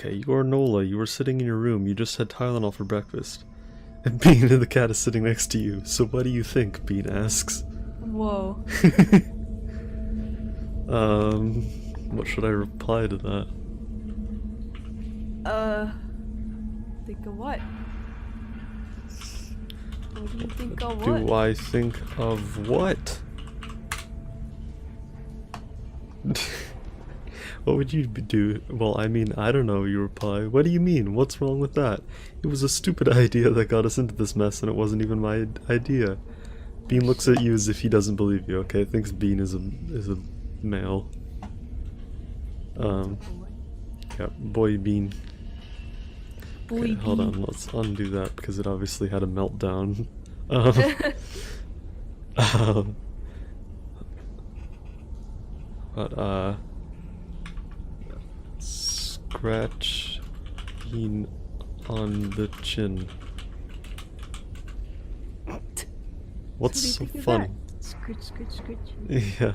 Okay, you are Nola. You were sitting in your room. You just had Tylenol for breakfast. And Bean and the cat is sitting next to you. So what do you think? Bean asks. Whoa. What should I reply to that? Think of what? What do you think of what? Do I think of what? What would you do? Well, I mean, I don't know, you reply. What do you mean? What's wrong with that? It was a stupid idea that got us into this mess and it wasn't even my idea. Bean looks at you as if he doesn't believe you, okay? Thinks Bean is a male. Yeah, boy Bean. Boy Okay, hold Bean. on, let's undo that because it obviously had a meltdown. But, scratch Bean on the chin. What's so funny? Scritch, scritch, scritch. Yeah.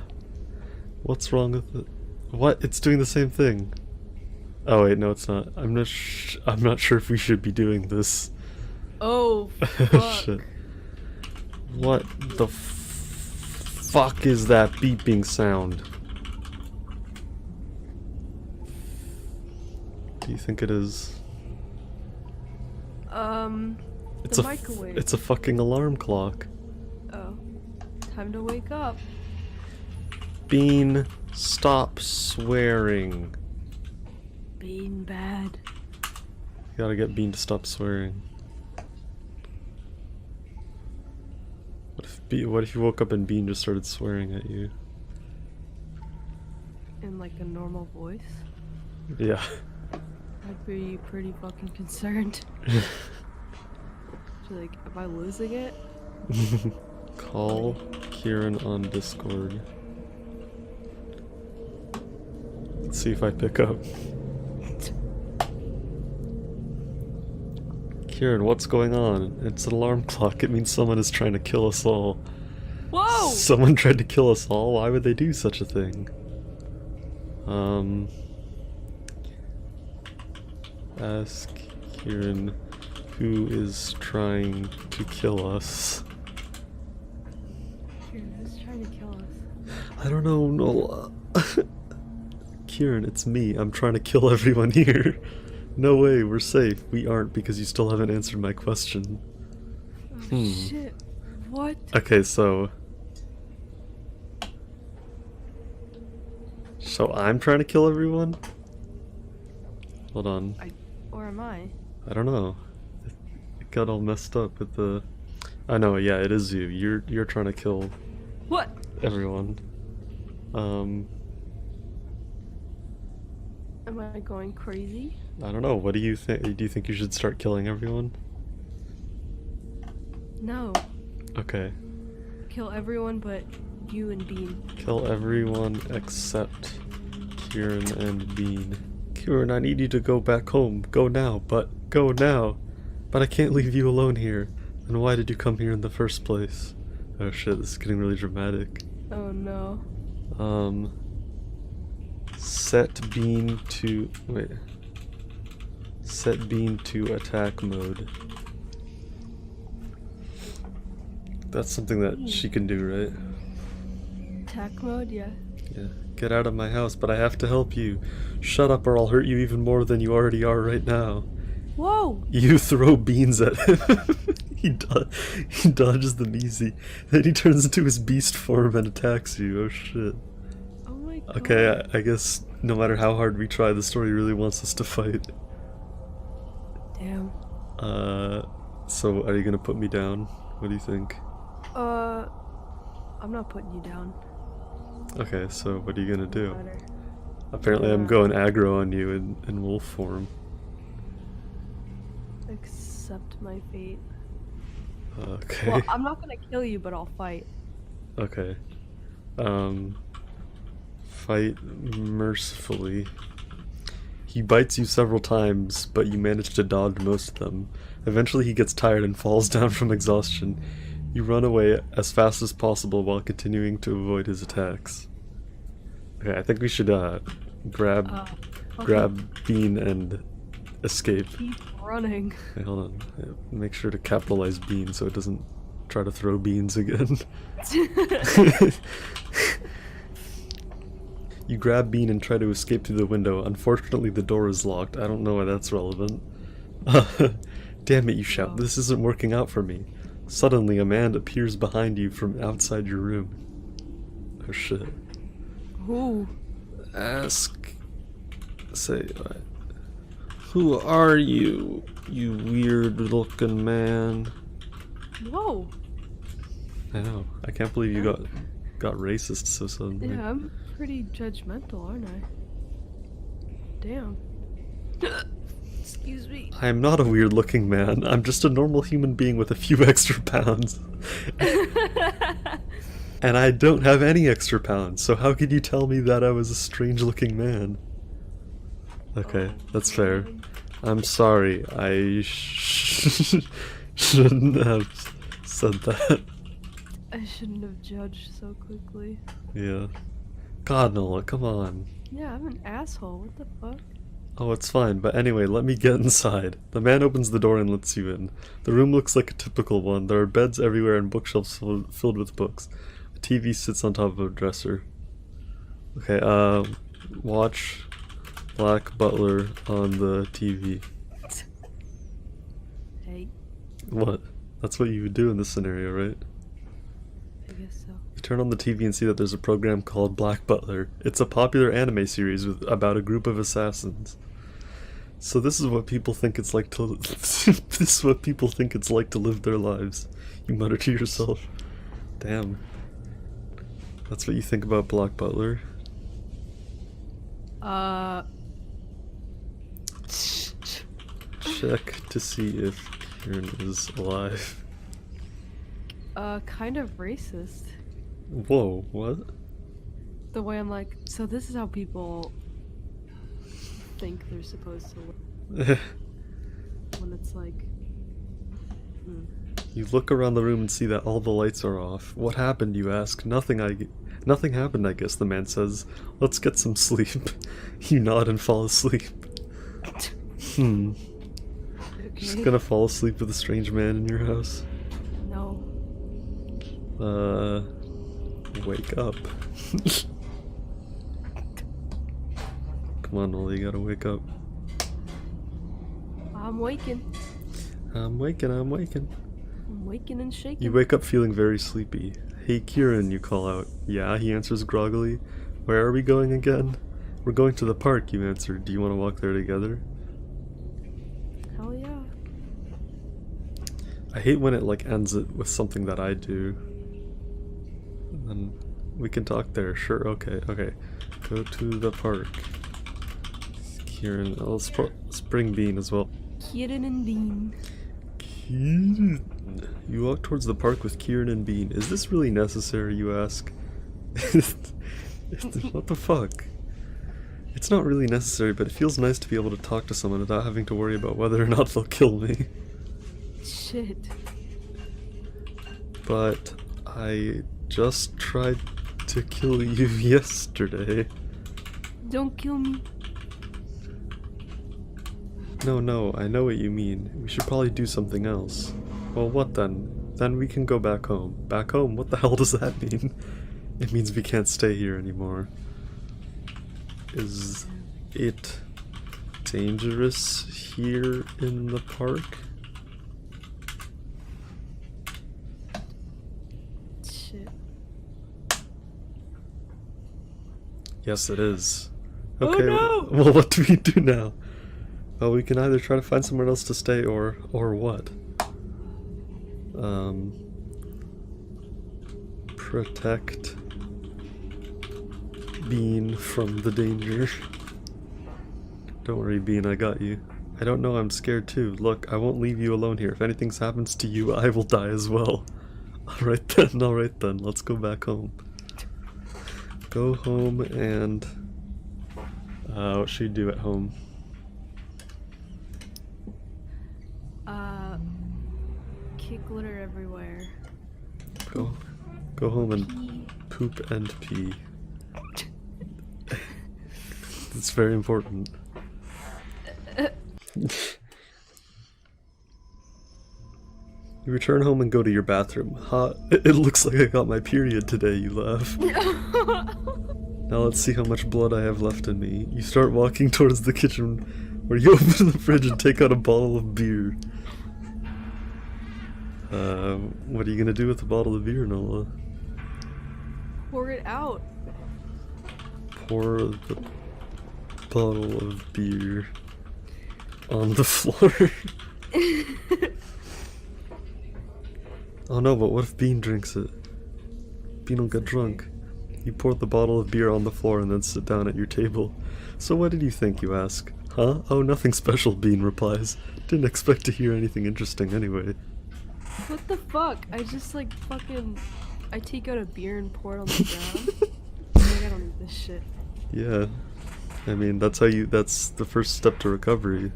What's wrong with it? What? It's doing the same thing. Oh wait, no, it's not. I'm not sure if we should be doing this. Oh, fuck. Shit. What the fuck is that beeping sound? What do you think it is? It's The a microwave. It's a fucking alarm clock. Oh. Time to wake up. Bean, stop swearing. Being bad. You gotta get Bean to stop swearing. What if you woke up and Bean just started swearing at you? In like a normal voice. Yeah. I'd be pretty fucking concerned. So, like, am I losing it? Call Kieran on Discord. Let's see if I pick up. Kieran, what's going on? It's an alarm clock. It means someone is trying to kill us all. Whoa! Someone tried to kill us all? Why would they do such a thing? Ask Kieran who is trying to kill us. Who's trying to kill us? I don't know, Nola. Kieran, it's me. I'm trying to kill everyone here. No way, we're safe. We aren't because you still haven't answered my question. Oh shit. What? Okay, so I'm trying to kill everyone? Hold on. Or am I? I don't know. It got all messed up with the... I know, yeah, it is you. You're trying to kill What? everyone. Am I going crazy? I don't know. What do you think? Do you think you should start killing everyone? No. Okay. Kill everyone but you and Bean. Kill everyone except Kieran and Bean. Kieran, I need you to go back home. Go now, but go now. But I can't leave you alone here. And why did you come here in the first place? Oh shit, this is getting really dramatic. Oh no. Set Bean to... wait. Set Bean to attack mode. That's something that she can do, right? Attack mode, yeah. Yeah. Get out of my house, but I have to help you. Shut up or I'll hurt you even more than you already are right now. Whoa! You throw beans at him. he dodges them easy. Then he turns into his beast form and attacks you. Oh shit. Oh my god. Okay, I guess no matter how hard we try, the story really wants us to fight. Damn. So are you gonna put me down? What do you think? I'm not putting you down. Okay, so what are you gonna do? Better. Apparently I'm going aggro on you in wolf form. Accept my fate. Okay. Well, I'm not gonna kill you, but I'll fight. Okay. Fight mercifully. He bites you several times, but you manage to dodge most of them. Eventually he gets tired and falls down from exhaustion. You run away as fast as possible while continuing to avoid his attacks. Okay, I think we should grab Okay. Bean and escape. Keep running. Hey, hold on. Make sure to capitalize bean so it doesn't try to throw beans again. You grab Bean and try to escape through the window. Unfortunately, the door is locked. I don't know why that's relevant. Damn it, you shout. This isn't working out for me. Suddenly, a man appears behind you from outside your room. Oh shit. Who? Ask... Say... Who are you, you weird-looking man? Whoa. I know. I can't believe you got racist so suddenly. Yeah, I'm pretty judgmental, aren't I? Damn. Excuse me. I am not a weird-looking man. I'm just a normal human being with a few extra pounds. And I don't have any extra pounds, so how could you tell me that I was a strange-looking man? Okay, that's fair. I'm sorry. I shouldn't have said that. I shouldn't have judged so quickly. Yeah. God, Nola, come on. Yeah, I'm an asshole. What the fuck? Oh, it's fine, but anyway, let me get inside. The man opens the door and lets you in. The room looks like a typical one. There are beds everywhere and bookshelves filled with books. A TV sits on top of a dresser. Okay, watch Black Butler on the TV. Hey, What? That's what you would do in this scenario, right? I guess so. You turn on the TV and see that there's a program called Black Butler. It's a popular anime series about a group of assassins. So this is what people think it's like to this is what people think it's like to live their lives. You mutter to yourself. Damn. That's what you think about Black Butler? Check to see if Kieran is alive. Kind of racist. Whoa, what? The way I'm like, so this is how people think they're supposed to live. When it's like... You look around the room and see that all the lights are off. What happened, you ask? Nothing happened, I guess, the man says. Let's get some sleep. You nod and fall asleep. Okay. Just gonna fall asleep with a strange man in your house? No. Wake up. Come on, Nola, you gotta wake up. I'm waking. I'm waking. I'm waking and shaking. You wake up feeling very sleepy. Hey, Kieran, you call out. Yeah, he answers groggily. Where are we going again? We're going to the park, you answer. Do you want to walk there together? Hell yeah. I hate when it like ends it with something that I do. And then we can talk there. Sure, okay. Go to the park. Kieran, let's bring Bean as well. Kieran and Bean. Kieran. You walk towards the park with Kieran and Bean. Is this really necessary, you ask? What the fuck? It's not really necessary, but it feels nice to be able to talk to someone without having to worry about whether or not they'll kill me. Shit. But I just tried to kill you yesterday. Don't kill me. No, I know what you mean. We should probably do something else. Well, what then? Then we can go back home. Back home? What the hell does that mean? It means we can't stay here anymore. Is it dangerous here in the park? Shit. Yes, it is. Oh, Okay, no! well, what do we do now? Well, we can either try to find somewhere else to stay or what? Protect Bean from the danger. Don't worry, Bean, I got you. I don't know, I'm scared too. Look, I won't leave you alone here. If anything happens to you, I will die as well. Alright then, let's go back home. Go home and... what should you do at home? Kick litter everywhere. Go home and poop and pee. It's very important. You return home and go to your bathroom. Ha! It looks like I got my period today, you laugh. Now let's see how much blood I have left in me. You start walking towards the kitchen, where you open the fridge and take out a bottle of beer. What are you gonna do with the bottle of beer, Nola? Pour it out. Pour the bottle of beer on the floor. Oh no, but what if Bean drinks it? Bean will get drunk. You pour the bottle of beer on the floor and then sit down at your table. So what did you think, you ask? Huh? Oh, nothing special, Bean replies. Didn't expect to hear anything interesting anyway. What the fuck? I just like fucking... I take out a beer and pour it on the ground. Like, I don't need this shit. Yeah. I mean, that's the first step to recovery.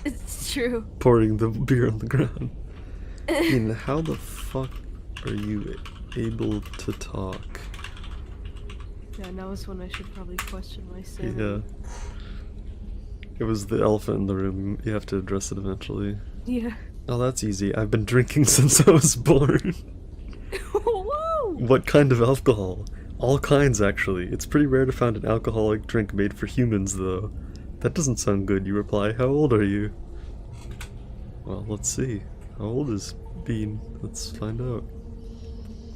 It's true. Pouring the beer on the ground. I mean, how the fuck are you able to talk? Yeah, now is when I should probably question my sanity. Yeah. It was the elephant in the room. You have to address it eventually. Yeah. Oh, that's easy. I've been drinking since I was born. Whoa! What kind of alcohol? All kinds, actually. It's pretty rare to find an alcoholic drink made for humans, though. That doesn't sound good, you reply. How old are you? Well, let's see. How old is Bean? Let's find out.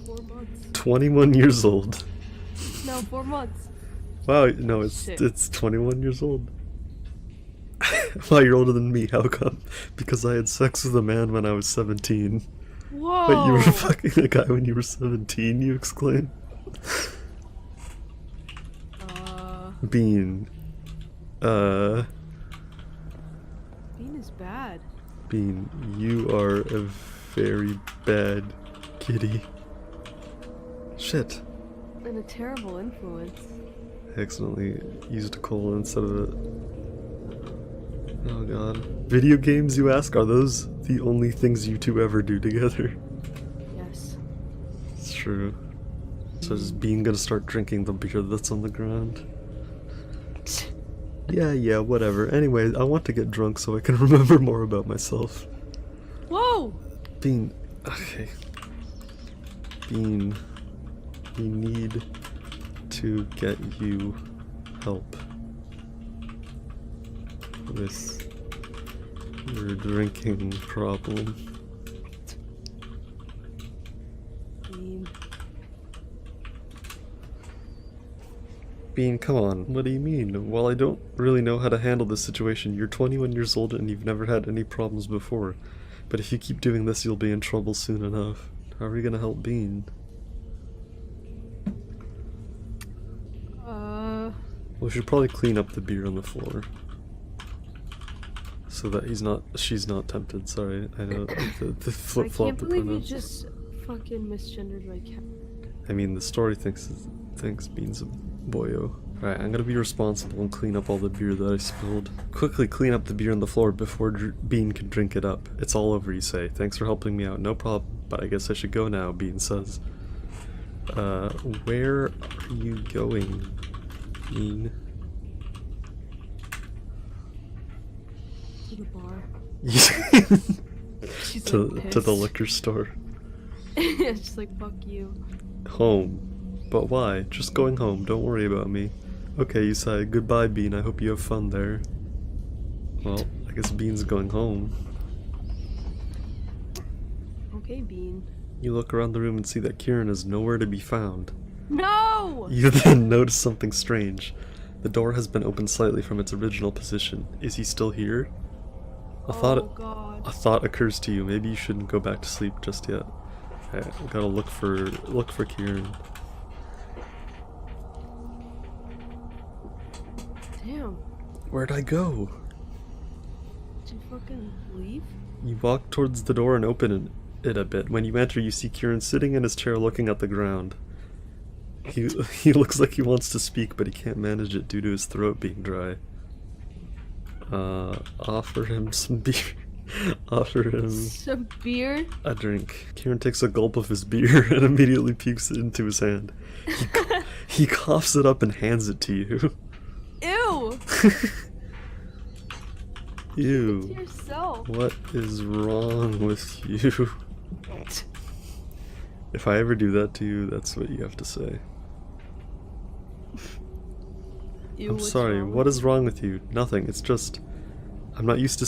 4 months. 21 years old. No, 4 months. Wow, no, it's 21 years old. Wow, you're older than me. How come? Because I had sex with a man when I was 17. Whoa! Wait, you were fucking a guy when you were 17, you exclaim? Bean. Bean is bad. Bean, you are a very bad kitty. Shit. And a terrible influence. I accidentally used a cola instead of it. Oh god. Video games, you ask? Are those the only things you two ever do together? Yes. It's true. So is Bean gonna start drinking the beer that's on the ground? Yeah, whatever. Anyway, I want to get drunk so I can remember more about myself. Whoa! Bean, okay. Bean, we need to get you help with your drinking problem. Bean. Bean, come on. What do you mean? Well, I don't really know how to handle this situation. You're 21 years old and you've never had any problems before. But if you keep doing this, you'll be in trouble soon enough. How are we gonna help Bean? We should probably clean up the beer on the floor. So that she's not tempted, sorry. I know the flip-flop. I can't believe you just fucking misgendered my cat. I mean, the story thinks Bean's a boyo. Alright, I'm gonna be responsible and clean up all the beer that I spilled. Quickly clean up the beer on the floor before Bean can drink it up. It's all over, you say. Thanks for helping me out. No problem, but I guess I should go now, Bean says. Where are you going, Bean? To the bar. She's to like the liquor store. Yeah, she's like, fuck you. Home. But why? Just going home. Don't worry about me. Okay, you say. Goodbye, Bean. I hope you have fun there. Well, I guess Bean's going home. Okay, Bean. You look around the room and see that Kieran is nowhere to be found. No! You then notice something strange. The door has been opened slightly from its original position. Is he still here? A thought occurs to you. Maybe you shouldn't go back to sleep just yet. Okay, I gotta look for Kieran. Damn. Where'd I go? Did you fucking leave? You walk towards the door and open it a bit. When you enter, you see Kieran sitting in his chair looking at the ground. He looks like he wants to speak, but he can't manage it due to his throat being dry. Offer him some beer. Offer him some beer? A drink. Kieran takes a gulp of his beer and immediately pukes it into his hand. He coughs it up and hands it to you. Ew! Ew. Keep it to yourself. What is wrong with you? If I ever do that to you, that's what you have to say. Ew, I'm what's sorry, wrong what with is wrong with you? Nothing, it's just... I'm not used to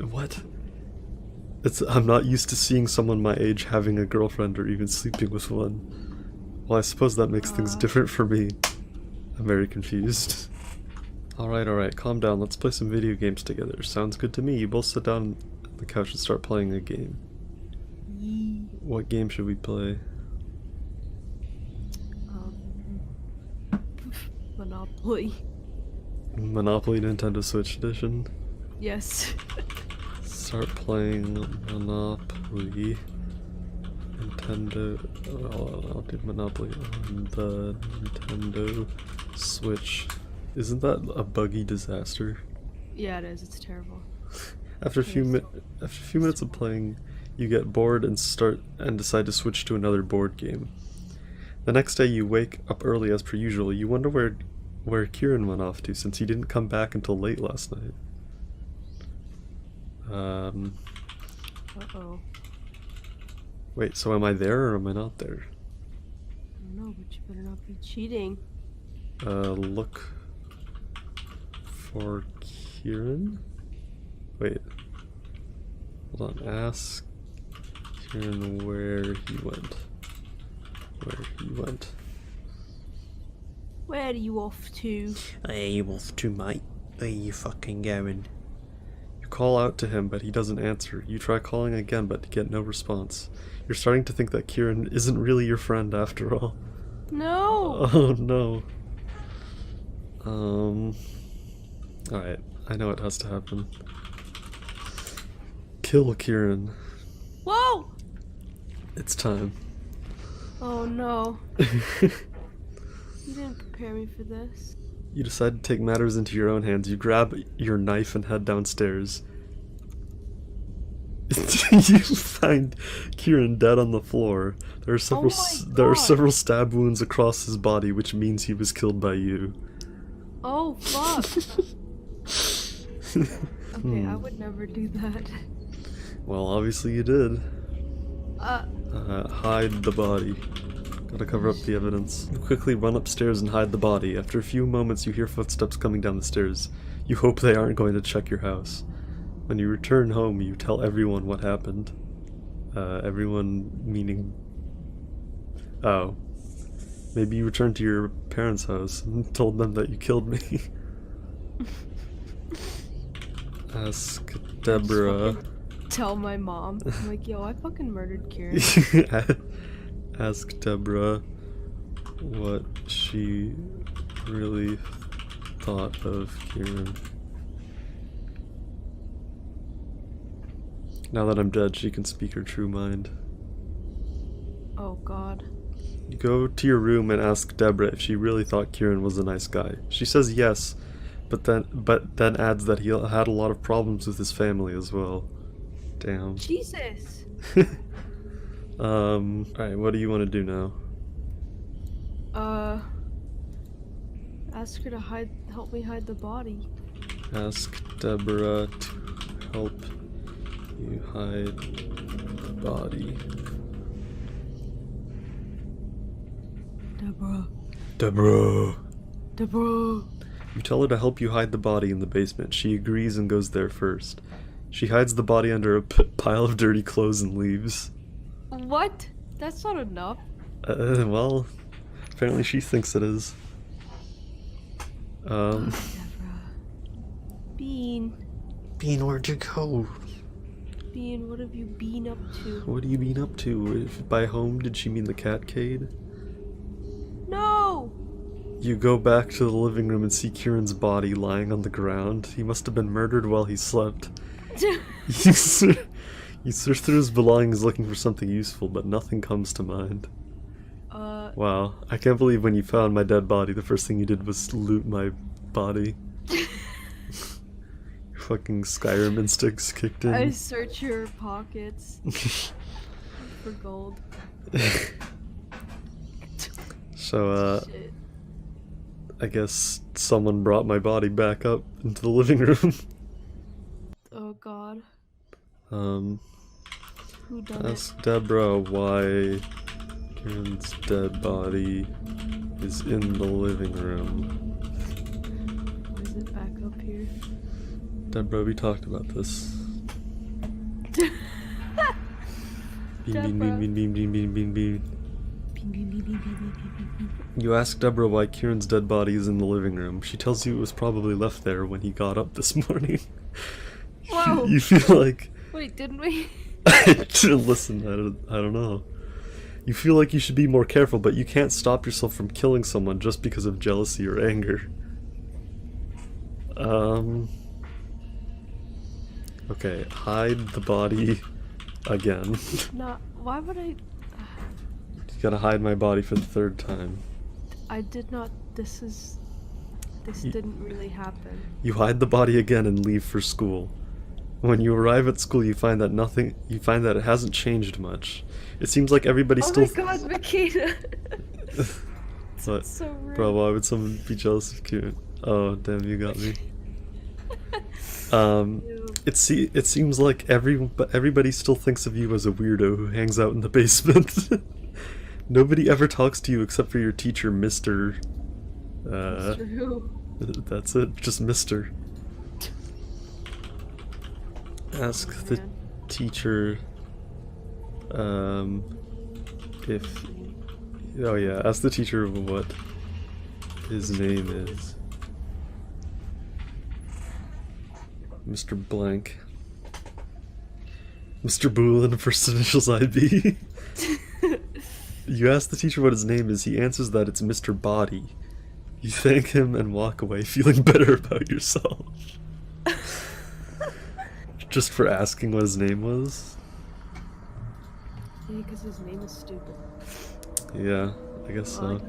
what? I'm not used to seeing someone my age having a girlfriend or even sleeping with one. Well, I suppose that makes things different for me. I'm very confused. Alright, calm down, let's play some video games together. Sounds good to me. You both sit down on the couch and start playing a game. Yee. What game should we play? Monopoly. Monopoly Nintendo Switch Edition? Yes. Start playing Monopoly Nintendo. I'll do Monopoly on the Nintendo Switch. Isn't that a buggy disaster? Yeah, it is. It's terrible. After a few minutes of playing, you get bored and decide to switch to another board game. The next day, you wake up early as per usual. You wonder where Kieran went off to, since he didn't come back until late last night. Uh-oh. Wait, so am I there or am I not there? I don't know, but you better not be cheating. Look for Kieran? Wait. Hold on, ask Kieran where he went. Where are you off to? Where are you off to, mate? Where you fucking going? You call out to him, but he doesn't answer. You try calling again, but get no response. You're starting to think that Kieran isn't really your friend after all. No! Oh no. Alright, I know what has to happen. Kill Kieran. Whoa! It's time. Oh no. You didn't prepare me for this. You decide to take matters into your own hands. You grab your knife and head downstairs. You find Kieran dead on the floor. There are several stab wounds across his body, which means he was killed by you. Oh fuck. Okay, I would never do that. Well, obviously you did. Hide the body. Gotta cover up the evidence. You quickly run upstairs and hide the body. After a few moments, you hear footsteps coming down the stairs. You hope they aren't going to check your house. When you return home, you tell everyone what happened. Everyone meaning... Oh. Maybe you returned to your parents' house and told them that you killed me. Ask Deborah. Tell my mom. I'm like, yo, I fucking murdered Kieran. Ask Deborah what she really thought of Kieran. Now that I'm dead, she can speak her true mind. Oh god. You go to your room and ask Deborah if she really thought Kieran was a nice guy. She says yes, but then adds that he had a lot of problems with his family as well. Damn. Jesus. Alright, what do you want to do now? Ask her to help me hide the body. Ask Deborah to help you hide the body. Deborah. You tell her to help you hide the body in the basement. She agrees and goes there first. She hides the body under a pile of dirty clothes and leaves. What? That's not enough. Well, apparently she thinks it is. Deborah. Bean, Where'd you go? what have you been up to? What have you been up to? If by home, did she mean the catcade? No! You go back to the living room and see Kieran's body lying on the ground. He must have been murdered while he slept. You search through his belongings looking for something useful, but nothing comes to mind. Wow, I can't believe when you found my dead body, the first thing you did was loot my body. Your fucking Skyrim instincts kicked in. I search your pockets for gold. So, Shit. I guess someone brought my body back up into the living room. Oh god. Um, Who done it? ask Deborah why Kieran's dead body is in the living room. Why is it back up here? Deborah, we talked about this. Bean, bean, Deborah. bean, bean, bean, bean, bean, bean. Beep, beep, beep, beep, beep, beep, beep, beep. You ask Deborah why Kieran's dead body is in the living room. She tells you it was probably left there when he got up this morning. Whoa. You feel like... Wait, didn't we? Listen, I don't know. You feel like you should be more careful, but you can't stop yourself from killing someone just because of jealousy or anger. Okay, hide the body again. Not. Why would I? You gotta hide my body for the third time. I did not. This didn't really happen. You hide the body again and leave for school. When you arrive at school, you find that it hasn't changed much. It seems like everybody still... Oh my god, Makita! What? So rude. Bro, why would someone be jealous of Kieran? Oh, damn, you got me. Ew. It seems like everybody still thinks of you as a weirdo who hangs out in the basement. Nobody ever talks to you except for your teacher, Mr. Mr. Who? That's it, just Mr. Ask the Man. teacher, if... Oh yeah, ask the teacher what his name is. Mr. Blank. Mr. Boolin, first initials IB. You ask the teacher what his name is, he answers that it's Mr. Body. You thank him and walk away feeling better about yourself. Just for asking what his name was? Yeah, because his name is stupid. Yeah, I guess so.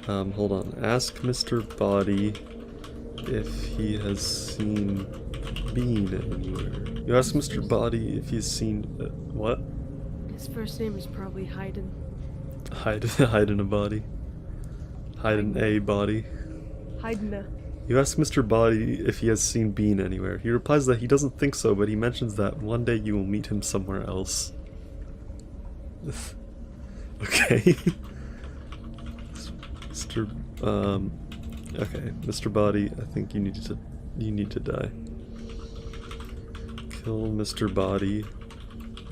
Body. Hold on. Ask Mr. Body if he has seen Bean anywhere. You ask Mr. Body if he's seen... what? His first name is probably Hayden. Hide in a body. Hide in a body. Hayden. You ask Mr. Body if he has seen Bean anywhere. He replies that he doesn't think so, but he mentions that one day you will meet him somewhere else. Okay. Mr. Okay, Mr. Body, I think you need to die. Kill Mr. Body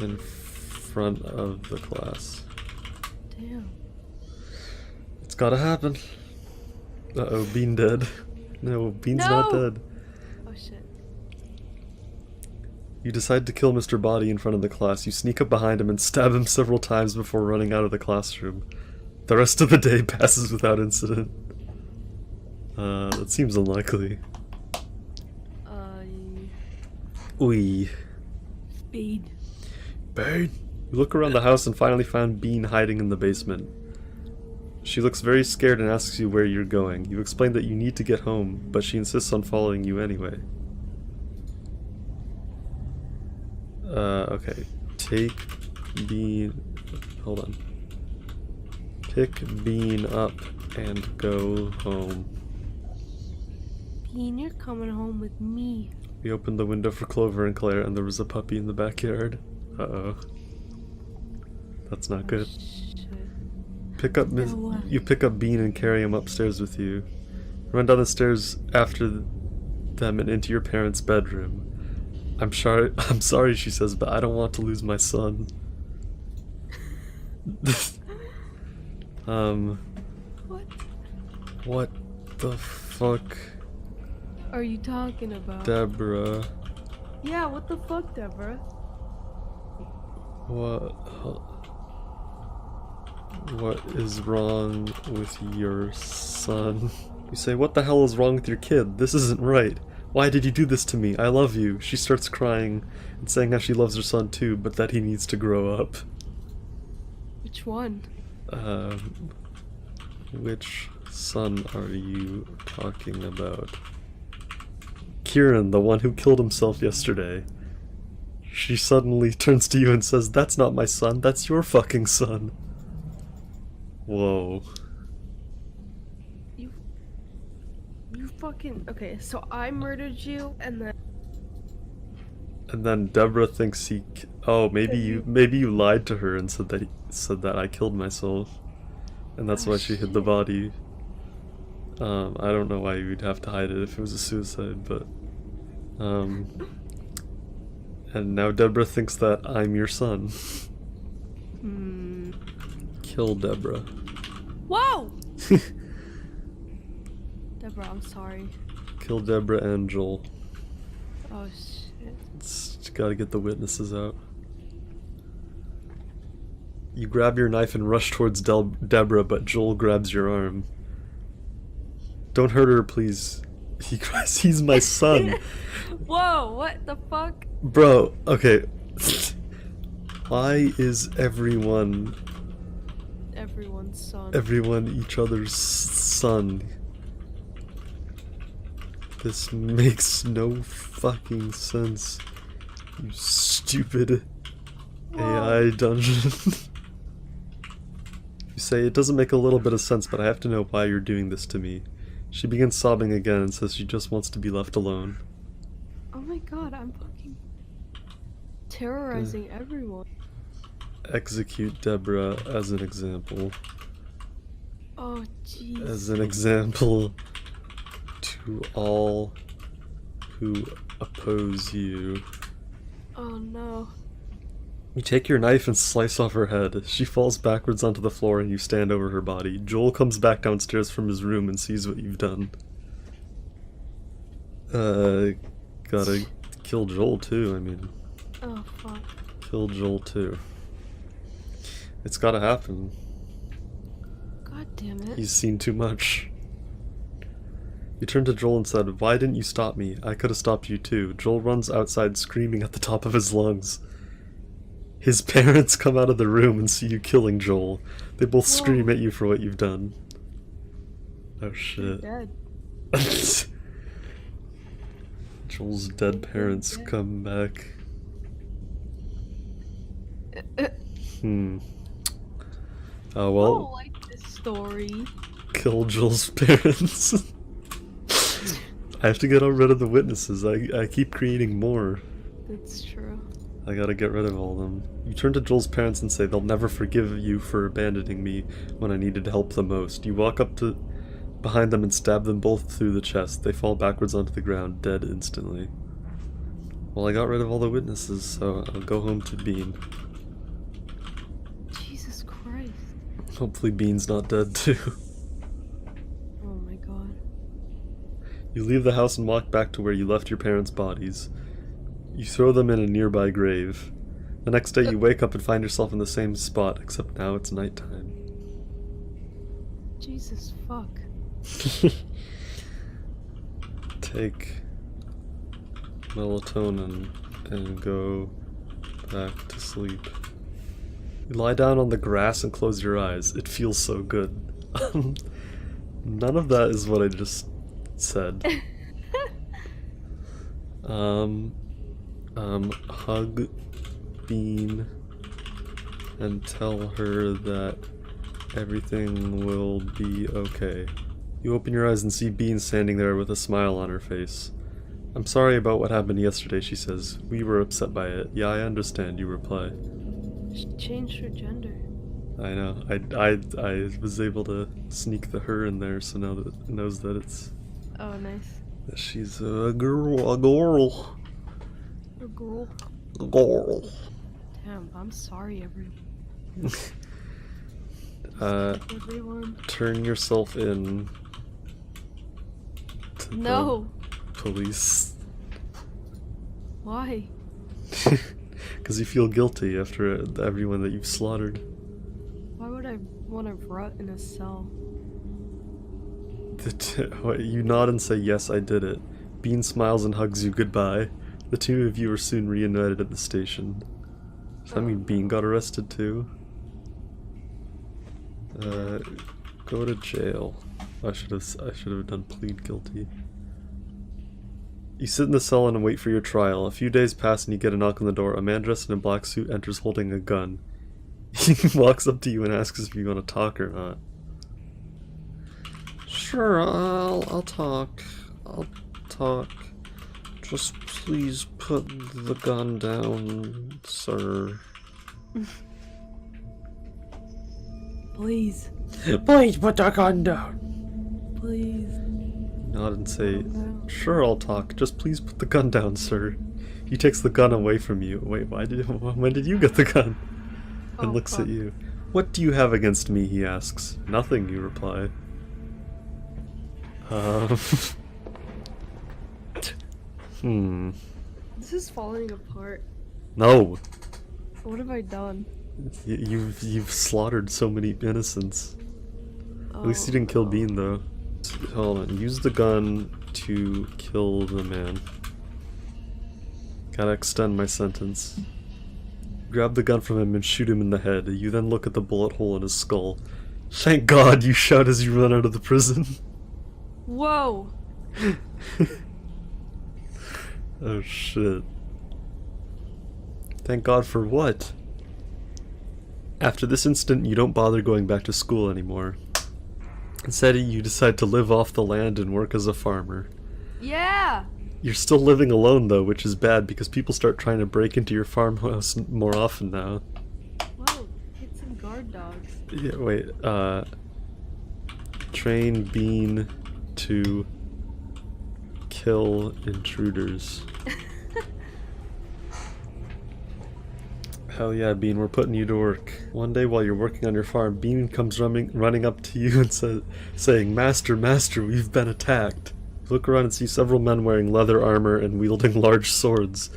in front of the class. Damn. It's gotta happen. Uh-oh, Bean dead. No, Bean's not No! dead. Oh shit. You decide to kill Mr. Body in front of the class. You sneak up behind him and stab him several times before running out of the classroom. The rest of the day passes without incident. That seems unlikely. Oi. Speed. Bean. You look around the house and finally found Bean hiding in the basement. She looks very scared and asks you where you're going. You explain that you need to get home, but she insists on following you anyway. Okay. Take Bean... Hold on. Pick Bean up and go home. Bean, you're coming home with me. We opened the window for Clover and Claire, and there was a puppy in the backyard. Uh-oh. That's not good. Shit. You pick up Bean and carry him upstairs with you. Run down the stairs after them and into your parents' bedroom. I'm sorry, she says, but I don't want to lose my son. What What the fuck? are you talking about? Deborah. Yeah, what the fuck, Deborah? What is wrong with your son? You say, what the hell is wrong with your kid? This isn't right. Why did you do this to me? I love you. She starts crying and saying how she loves her son too, but that he needs to grow up. Which one? Which son are you talking about? Kieran, the one who killed himself yesterday. She suddenly turns to you and says, that's not my son, that's your fucking son. Whoa. You fucking... Okay, so I murdered you, and then And then Deborah thinks he. Oh, maybe you lied to her and said that I killed myself, and that's why she hid the body. I don't know why you'd have to hide it if it was a suicide, but and now Deborah thinks that I'm your son. Kill Deborah. Whoa! Deborah, I'm sorry. Kill Deborah and Joel. Oh shit. Gotta get the witnesses out. You grab your knife and rush towards Deborah, but Joel grabs your arm. Don't hurt her, please. He cries, he's my son. Whoa, what the fuck? Bro, okay. Why is everyone Everyone's son. each other's son? This makes no fucking sense. You stupid AI dungeon. You say, it doesn't make a little bit of sense, but I have to know why you're doing this to me. She begins sobbing again and says she just wants to be left alone. Oh my god, I'm fucking terrorizing everyone. Execute Deborah as an example. Oh jeez. As an example to all who oppose you. Oh no. You take your knife and slice off her head. She falls backwards onto the floor and you stand over her body. Joel comes back downstairs from his room and sees what you've done. Gotta kill Joel too, I mean. Oh fuck. Kill Joel too. It's gotta happen. God damn it. He's seen too much. You turned to Joel and said, "Why didn't you stop me? I could have stopped you too." Joel runs outside screaming at the top of his lungs. His parents come out of the room and see you killing Joel. They both scream at you for what you've done. Oh shit. Dead. Joel's dead parents come back. Oh well. I don't like this story. Kill Joel's parents. I have to get rid of the witnesses. I keep creating more. That's true. I gotta get rid of all of them. You turn to Joel's parents and say they'll never forgive you for abandoning me when I needed help the most. You walk up to behind them and stab them both through the chest. They fall backwards onto the ground, dead instantly. Well, I got rid of all the witnesses, so I'll go home to Bean. Jesus Christ. Hopefully Bean's not dead too. Oh my god. You leave the house and walk back to where you left your parents' bodies. You throw them in a nearby grave. The next day you wake up and find yourself in the same spot, except now it's nighttime. Jesus fuck. Take melatonin and go back to sleep. You lie down on the grass and close your eyes. It feels so good. None of that is what I just said. Hug Bean and tell her that everything will be okay. You open your eyes and see Bean standing there with a smile on her face. "I'm sorry about what happened yesterday," she says. "We were upset by it." "Yeah, I understand," you reply. She changed her gender. I know. I was able to sneak the her in there, so now that it knows that it's Oh nice. that she's a girl. A girl. A girl. A girl. Damn, I'm sorry everyone. Everyone. Turn yourself in to No. the police. Why? Because you feel guilty after everyone that you've slaughtered. Why would I want to rot in a cell? You nod and say, "Yes, I did it." Bean smiles and hugs you goodbye. The two of you are soon reunited at the station. Does that mean Bean got arrested too? Go to jail. I should have done plead guilty. You sit in the cell and wait for your trial. A few days pass and you get a knock on the door. A man dressed in a black suit enters holding a gun. He walks up to you and asks if you want to talk or not. "Sure, I'll talk. I'll talk. Just please put the gun down, sir. Please. Please put the gun down. Please. Nod and say, No. sure, I'll talk. Just please put the gun down, sir. He takes the gun away from you. Wait, when did you get the gun? And Oh, looks fuck. at you. What do you have against me, he asks. Nothing, you reply. This is falling apart. No! What have I done? You've slaughtered so many innocents. At least you didn't kill no. Bean, though. Hold on. Use the gun to kill the man. Gotta extend my sentence. Grab the gun from him and shoot him in the head. You then look at the bullet hole in his skull. Thank God, you shout as you run out of the prison. Whoa! Oh shit. Thank God for what? After this incident, you don't bother going back to school anymore. Instead, you decide to live off the land and work as a farmer. Yeah! You're still living alone though, which is bad because people start trying to break into your farmhouse more often now. Whoa, get some guard dogs. Yeah, wait, train Bean to kill intruders. Hell yeah, Bean, we're putting you to work. One day while you're working on your farm, Bean comes running up to you and saying, Master, Master, we've been attacked. You look around and see several men wearing leather armor and wielding large swords.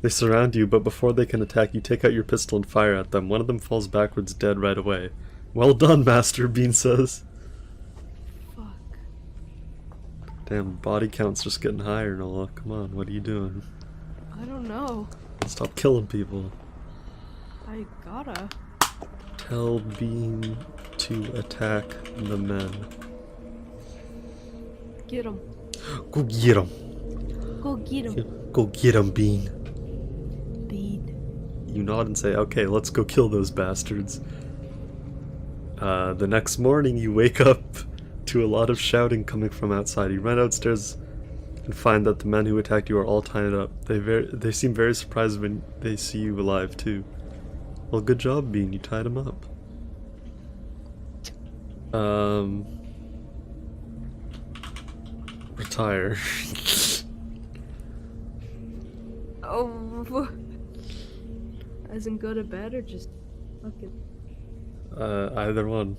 They surround you, but before they can attack, you take out your pistol and fire at them. One of them falls backwards dead right away. Well done, Master, Bean says. Fuck. Damn, body count's just getting higher, Nola. Come on, what are you doing? I don't know. Stop killing people. I gotta. Tell Bean to attack the men. Get him. Go get him. Go get him. Go get him, Bean. Bean. You nod and say, okay, let's go kill those bastards. The next morning you wake up to a lot of shouting coming from outside. You run outstairs and find that the men who attacked you are all tied up. They seem very surprised when they see you alive too. Well, good job, Bean. You tied him up. Retire. Oh. As in go to bed or just fucking. Either one.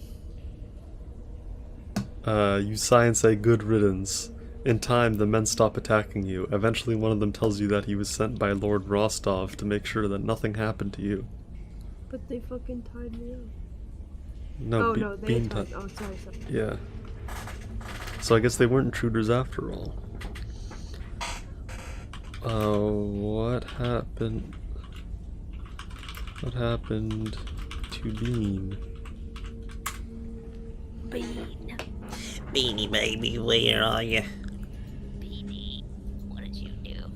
You sigh and say good riddance. In time, the men stop attacking you. Eventually, one of them tells you that he was sent by Lord Rostov to make sure that nothing happened to you. But they fucking tied me up. No, Oh no, they Bean tied. Oh, sorry. Yeah. So I guess they weren't intruders after all. What happened? What happened to Bean? Bean, Beanie baby, where are you? Beanie, what did you do?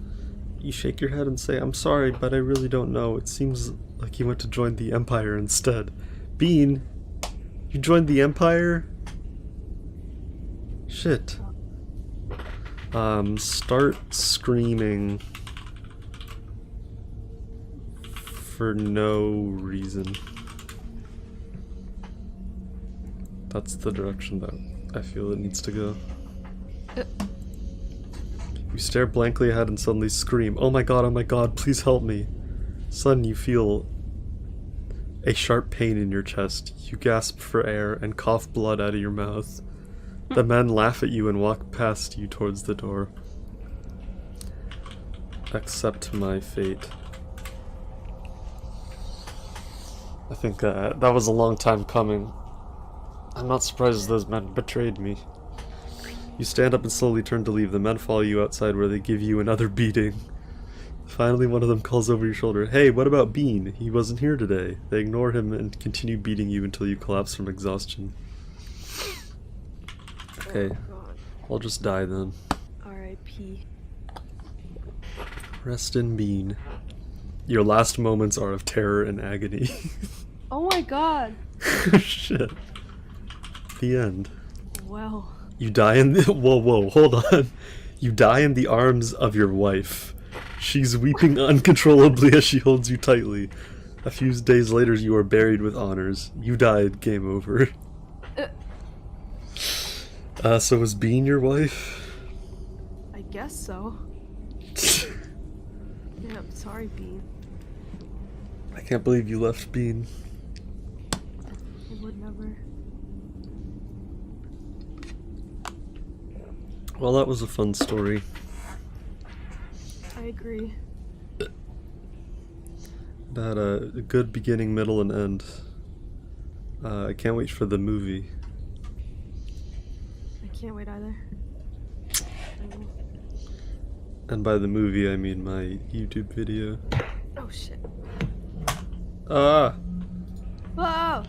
You shake your head and say, I'm sorry, but I really don't know. It seems like you went to join the Empire instead. Bean, you joined the Empire? Shit. Start screaming for no reason. That's the direction that I feel it needs to go. You stare blankly ahead and suddenly scream, oh my god, please help me. Sudden you feel a sharp pain in your chest. You gasp for air and cough blood out of your mouth. The men laugh at you and walk past you towards the door. Accept my fate. I think that was a long time coming. I'm not surprised those men betrayed me. You stand up and slowly turn to leave. The men follow you outside where they give you another beating. Finally, one of them calls over your shoulder, hey, what about Bean? He wasn't here today. They ignore him and continue beating you until you collapse from exhaustion. Okay, Oh god. I'll just die then. R.I.P. Rest in Bean. Your last moments are of terror and agony. Oh my god. Shit. The end. Well. You die in the- whoa, hold on. You die in the arms of your wife. She's weeping uncontrollably as she holds you tightly. A few days later, you are buried with honors. You died. Game over. So was Bean your wife? I guess so. Yeah, I'm sorry, Bean. I can't believe you left Bean. I would never. Well, that was a fun story. I agree. About a good beginning, middle, and end. I can't wait for the movie. I can't wait either. I will. And by the movie, I mean my YouTube video. Oh shit. Ah! Whoa!